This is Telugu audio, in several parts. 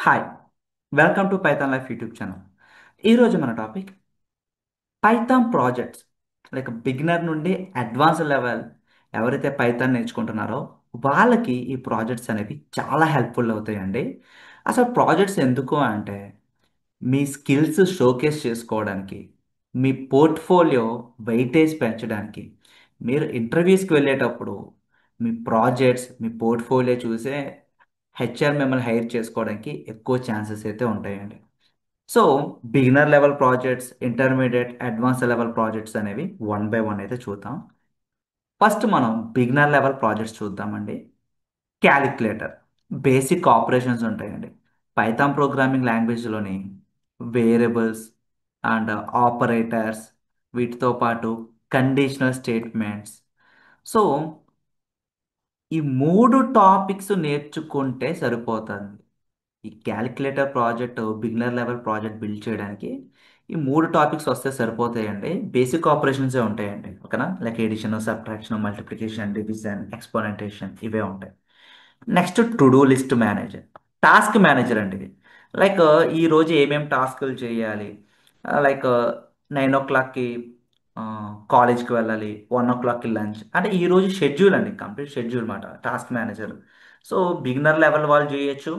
Hi, welcome to Python life YouTube channel. ఈరోజు మన topic Python projects. Like beginner నుండి అడ్వాన్స్ లెవెల్ ఎవరైతే పైథాన్ నేర్చుకుంటున్నారో వాళ్ళకి ఈ ప్రాజెక్ట్స్ అనేవి చాలా హెల్ప్ఫుల్ అవుతాయండి. అసలు ప్రాజెక్ట్స్ ఎందుకు అంటే మీ స్కిల్స్ షోకేస్ చేసుకోవడానికి, మీ పోర్ట్ఫోలియో వెయిటేజ్ పెంచడానికి, మీరు ఇంటర్వ్యూస్కి వెళ్ళేటప్పుడు మీ ప్రాజెక్ట్స్, మీ పోర్ట్ఫోలియో చూసే హెచ్ఆర్ మిమ్మల్ని హైర్ చేసుకోవడానికి ఎక్కువ ఛాన్సెస్ అయితే ఉంటాయండి. So beginner level projects, intermediate, advance level projects అనేవి వన్ బై వన్ అయితే చూద్దాం. ఫస్ట్ మనం బిగినర్ లెవెల్ ప్రాజెక్ట్స్ చూద్దామండి. క్యాలిక్యులేటర్, బేసిక్ ఆపరేషన్స్ ఉంటాయండి. పైథాన్ ప్రోగ్రామింగ్ లాంగ్వేజ్లోని వేరియబుల్స్ అండ్ ఆపరేటర్స్, వీటితో పాటు కండిషనల్ స్టేట్మెంట్స్. సో ఈ మూడు టాపిక్స్ నేర్చుకుంటే సరిపోతుంది. ఈ calculator project, beginner level project build చేయడానికి ఈ మూడు టాపిక్స్ వస్తే సరిపోతాయండి. బేసిక్ ఆపరేషన్సే ఉంటాయండి, ఓకేనా? Like addition, subtraction, multiplication, division, exponentiation, ఇవే ఉంటాయి. Next to do list manager, task manager అండి ఇది. లైక్ ఈ రోజు ఏమేమి టాస్కులు చేయాలి, లైక్ 9 o'clockకి కాలేజ్కి వెళ్ళాలి, 1 o'clockకి లంచ్, అంటే ఈ రోజు షెడ్యూల్ అండి, కంప్లీట్ షెడ్యూల్ మాట task manager. So beginner level వాళ్ళు చేయొచ్చు,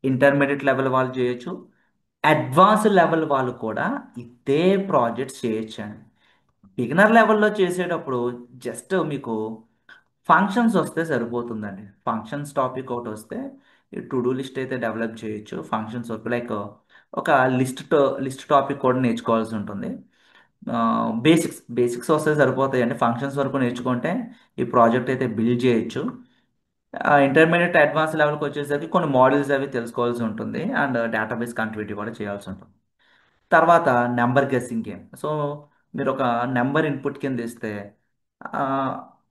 ఇంటర్మీడియట్ లెవెల్ వాళ్ళు చేయొచ్చు, అడ్వాన్స్ లెవెల్ వాళ్ళు కూడా ఇదే ప్రాజెక్ట్స్ చేయొచ్చు అండి. బిగినర్ లెవెల్లో చేసేటప్పుడు జస్ట్ మీకు ఫంక్షన్స్ వస్తే సరిపోతుందండి. ఫంక్షన్స్ టాపిక్ ఒకటి వస్తే ఈ టు డూ లిస్ట్ అయితే డెవలప్ చేయొచ్చు. ఫంక్షన్స్ వరకు లైక్ ఒక లిస్ట్ టాపిక్ కూడా నేర్చుకోవాల్సి ఉంటుంది. బేసిక్స్ వస్తే సరిపోతాయండి. ఫంక్షన్స్ వరకు నేర్చుకుంటే ఈ ప్రాజెక్ట్ అయితే బిల్డ్ చేయొచ్చు. ఇంటర్మీడియట్, అడ్వాన్స్ లెవెల్కి వచ్చేసరికి కొన్ని మోడల్స్ అవి తెలుసుకోవాల్సి ఉంటుంది అండ్ డేటాబేస్ కనెక్టివిటీ కూడా చేయాల్సి ఉంటుంది. తర్వాత నెంబర్ గెస్సింగ్ గేమ్. సో మీరు ఒక నెంబర్ ఇన్పుట్ కింద ఇస్తే ఆ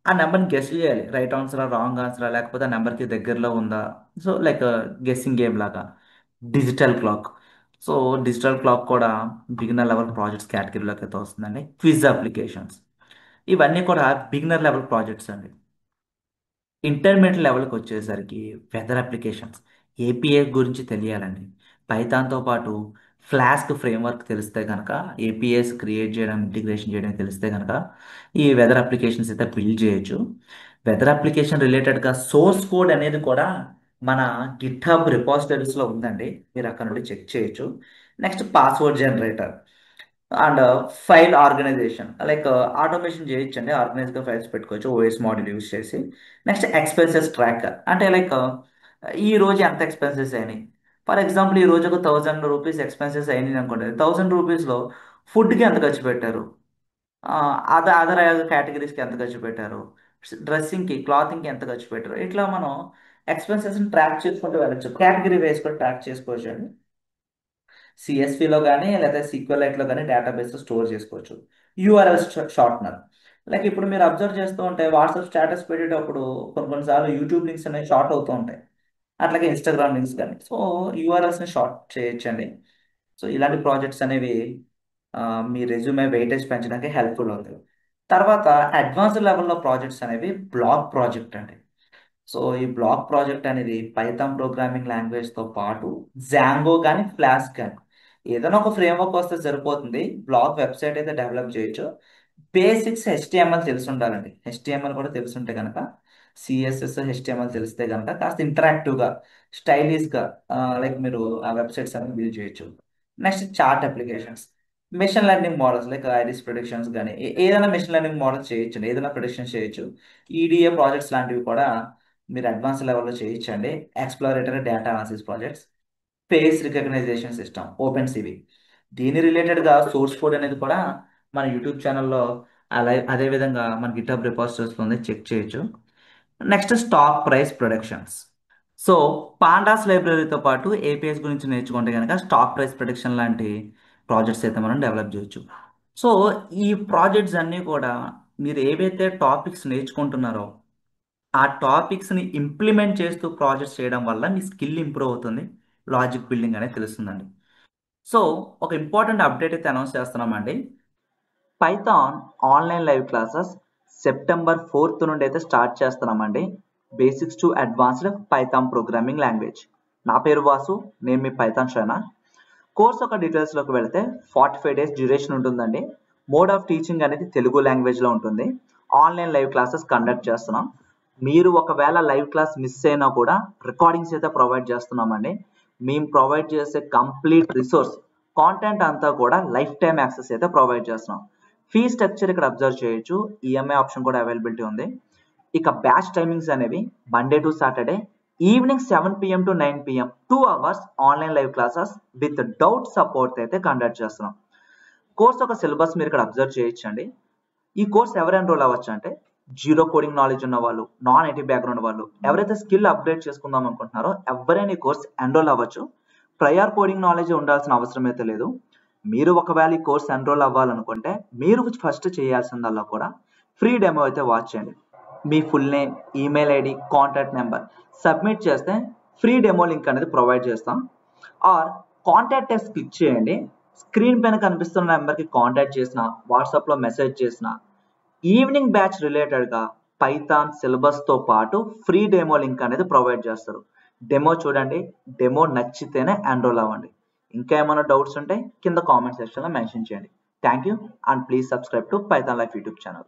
ఆ నెంబర్ని గెస్ చేయాలి, రైట్ ఆన్సరా, రాంగ్ ఆన్సరా, లేకపోతే ఆ నెంబర్కి దగ్గరలో ఉందా. సో లైక్ గెస్సింగ్ గేమ్ లాగా. Digital clock. So digital clock కూడా బిగినర్ లెవెల్ ప్రాజెక్ట్స్ కేటగిరీలోకి అయితే వస్తుందండి. క్విజ్ అప్లికేషన్స్, ఇవన్నీ కూడా బిగినర్ లెవెల్ ప్రాజెక్ట్స్ అండి. ఇంటర్మీడియట్ లెవెల్కి వచ్చేసరికి వెదర్ అప్లికేషన్స్, ఏపీఐ గురించి తెలియాలండి. పైథాన్తో పాటు ఫ్లాస్క్ ఫ్రేమ్వర్క్ తెలిస్తే కనుక, ఏపీఐస్ క్రియేట్ చేయడం, ఇంటిగ్రేషన్ చేయడం తెలిస్తే కనుక ఈ వెదర్ అప్లికేషన్స్ అయితే బిల్డ్ చేయొచ్చు. వెదర్ అప్లికేషన్ రిలేటెడ్గా సోర్స్ కోడ్ అనేది కూడా మన గిట్హబ్ రిపాజిటరీస్లో ఉందండి, మీరు అక్కడ నుండి చెక్ చేయొచ్చు. Next password generator and file organisation, like automation చేయొచ్చండి, ఆర్గనైజ్గా ఫైల్స్ పెట్టుకోవచ్చు ఓఎస్ మోడల్ యూస్ చేసి. నెక్స్ట్ ఎక్స్పెన్సెస్ ట్రాకర్, అంటే లైక్ ఈ రోజు ఎంత ఎక్స్పెన్సెస్ అయినాయి. ఫర్ ఎగ్జాంపుల్ ఈ రోజు ఒక 1000 రూపీస్ ఎక్స్పెన్సెస్ అయినాయి అనుకోండి, 1000 రూపీస్లో ఫుడ్కి ఎంత ఖర్చు పెట్టారు, అదర్ కేటగిరీస్కి ఎంత ఖర్చు పెట్టారు, డ్రెస్సింగ్కి, క్లాతింగ్కి ఎంత ఖర్చు పెట్టారు, ఇట్లా మనం ఎక్స్పెన్సెస్ని ట్రాక్ చేసుకుంటూ వెళ్ళచ్చు. కేటగిరీ వైస్ కూడా ట్రాక్ చేసుకోవచ్చు అండి. సిఎస్విలో కానీ లేదా సీక్వెలైట్లో కానీ డేటాబేస్లో స్టోర్ చేసుకోవచ్చు. యూఆర్ఎల్ షార్ట్నర్, లైక్ ఇప్పుడు మీరు అబ్జర్వ్ చేస్తూ ఉంటే వాట్సాప్ స్టేటస్ పెట్టేటప్పుడు కొన్నిసార్లు యూట్యూబ్ లింక్స్ అనేవి షార్ట్ అవుతూ ఉంటాయి, అట్లాగే ఇన్స్టాగ్రామ్ లింక్స్ కానీ. సో యూఆర్ఎల్స్ని షార్ట్ చేయొచ్చండి. సో ఇలాంటి ప్రాజెక్ట్స్ అనేవి ఆ, మీ రెజ్యూమే వెయిటేజ్ పెంచడానికి హెల్ప్ఫుల్ అవుతాయి. తర్వాత అడ్వాన్స్ లెవెల్లో ప్రాజెక్ట్స్ అనేవి బ్లాక్ ప్రాజెక్ట్ అండి. సో ఈ బ్లాక్ ప్రాజెక్ట్ అనేది పైథాన్ ప్రోగ్రామింగ్ లాంగ్వేజ్తో పాటు జాంగో కానీ, ఫ్లాస్క్ కానీ ఏదైనా ఒక ఫ్రేమ్వర్క్ వస్తే సరిపోతుంది. బ్లాక్ వెబ్సైట్ అయితే డెవలప్ చేయొచ్చు. బేసిక్స్ హెచ్టిఎంఎల్ తెలిసి ఉండాలండి. హెచ్టిఎంఎల్ కూడా తెలిసి ఉంటే కనుక, సిఎస్ఎస్, హెచ్టిఎంఎల్ తెలిస్తే కనుక కాస్త ఇంటరాక్టివ్గా, స్టైలిష్గా లైక్ మీరు ఆ వెబ్సైట్స్ అనేవి బిల్డ్ చేయొచ్చు. Next chart applications, machine learning models like iris predictions కానీ ఏదైనా మెషిన్ లెర్నింగ్ మోడల్స్ చేయొచ్చు, ఏదైనా ప్రొడిక్షన్స్ చేయొచ్చు. ఈడిఏ ప్రాజెక్ట్స్ లాంటివి కూడా మీరు అడ్వాన్స్ లెవెల్లో చేయొచ్చండి. Exploratory data analysis projects, face recognition system, open CV, దీని రిలేటెడ్గా సోర్స్ కోడ్ అనేది కూడా మన యూట్యూబ్ ఛానల్లో అదేవిధంగా మన గిటబ్ రిపాజిటరీస్లో ఉంది, చెక్ చేయొచ్చు. Next stock price productions. So pandas లైబ్రరీతో పాటు ఏపీఎస్ గురించి నేర్చుకుంటే కనుక స్టాక్ ప్రైస్ ప్రొడక్షన్ లాంటి ప్రాజెక్ట్స్ అయితే మనం డెవలప్ చేయొచ్చు. సో ఈ ప్రాజెక్ట్స్ అన్నీ కూడా మీరు ఏవైతే టాపిక్స్ నేర్చుకుంటున్నారో ఆ టాపిక్స్ని ఇంప్లిమెంట్ చేస్తూ ప్రాజెక్ట్స్ చేయడం వల్ల మీ స్కిల్ ఇంప్రూవ్ అవుతుంది, లాజిక్ బిల్డింగ్ అనేది తెలుస్తుందండి. సో ఒక ఇంపార్టెంట్ అప్డేట్ అయితే అనౌన్స్ చేస్తున్నామండి. Python online live classes September 4th నుండి అయితే స్టార్ట్ చేస్తున్నామండి. Basics to advanced Python programming language. నా పేరు వాసు, నేను మీ పైథాన్ ట్రైనర్. కోర్స్ యొక్క డీటెయిల్స్లోకి వెళితే 45 days డ్యూరేషన్ ఉంటుందండి. మోడ్ ఆఫ్ టీచింగ్ అనేది తెలుగు లాంగ్వేజ్లో ఉంటుంది. ఆన్లైన్ లైవ్ క్లాసెస్ కండక్ట్ చేస్తున్నాం. మీరు ఒకవేళ లైవ్ క్లాస్ మిస్ అయినా కూడా రికార్డింగ్స్ అయితే ప్రొవైడ్ చేస్తున్నామండి. మేము ప్రొవైడ్ చేసే కంప్లీట్ రిసోర్స్ కాంటెంట్ అంతా కూడా లైఫ్ టైం యాక్సెస్ అయితే ప్రొవైడ్ చేస్తున్నాం. ఫీ స్ట్రక్చర్ ఇక్కడ అబ్జర్వ్ చేయొచ్చు, ఈఎంఐ ఆప్షన్ కూడా అవైలబిలిటీ ఉంది. ఇక బ్యాచ్ టైమింగ్స్ అనేవి Monday to Saturday evening 7 PM to 9 PM 2 hours online live classes with doubt support అయితే కండక్ట్ చేస్తున్నాం. కోర్స్ ఒక సిలబస్ మీరు ఇక్కడ అబ్జర్వ్ చేయొచ్చండి. ఈ కోర్స్ ఎవరు ఎన్రోల్ అవ్వచ్చు అంటే జీరో కోడింగ్ నాలెడ్జ్ ఉన్న వాళ్ళు, నాన్ ఐటీ బ్యాక్గ్రౌండ్ వాళ్ళు, ఎవరైతే స్కిల్ అప్గ్రేడ్ చేసుకుందాం అనుకుంటున్నారో ఎవరైనా ఈ కోర్స్ ఎన్రోల్ అవ్వచ్చు. ప్రయర్ కోడింగ్ నాలెడ్జ్ ఉండాల్సిన అవసరం అయితే లేదు. మీరు ఒకవేళ ఈ కోర్స్ ఎన్రోల్ అవ్వాలనుకుంటే మీరు ఫస్ట్ చేయాల్సిందల్లా కూడా ఫ్రీ డెమో అయితే వాచ్ చేయండి. మీ full name, email ID, contact number submit చేస్తే ఫ్రీ డెమో లింక్ అనేది ప్రొవైడ్ చేస్తాం. ఆర్ కాంటాక్ట్ టెక్స్ట్ క్లిక్ చేయండి. స్క్రీన్ పైన కనిపిస్తున్న నెంబర్కి కాంటాక్ట్ చేసిన, వాట్సాప్లో మెసేజ్ చేసిన ఈవినింగ్ బ్యాచ్ రిలేటెడ్గా పైథాన్ సిలబస్తో పాటు ఫ్రీ డెమో లింక్ అనేది ప్రొవైడ్ చేస్తారు. డెమో చూడండి, డెమో నచ్చితేనే ఎన్రోల్ అవ్వండి. ఇంకా ఏమైనా డౌట్స్ ఉంటే కింద కామెంట్ సెక్షన్లో మెన్షన్ చేయండి. Thank you and please subscribe to Python life YouTube channel.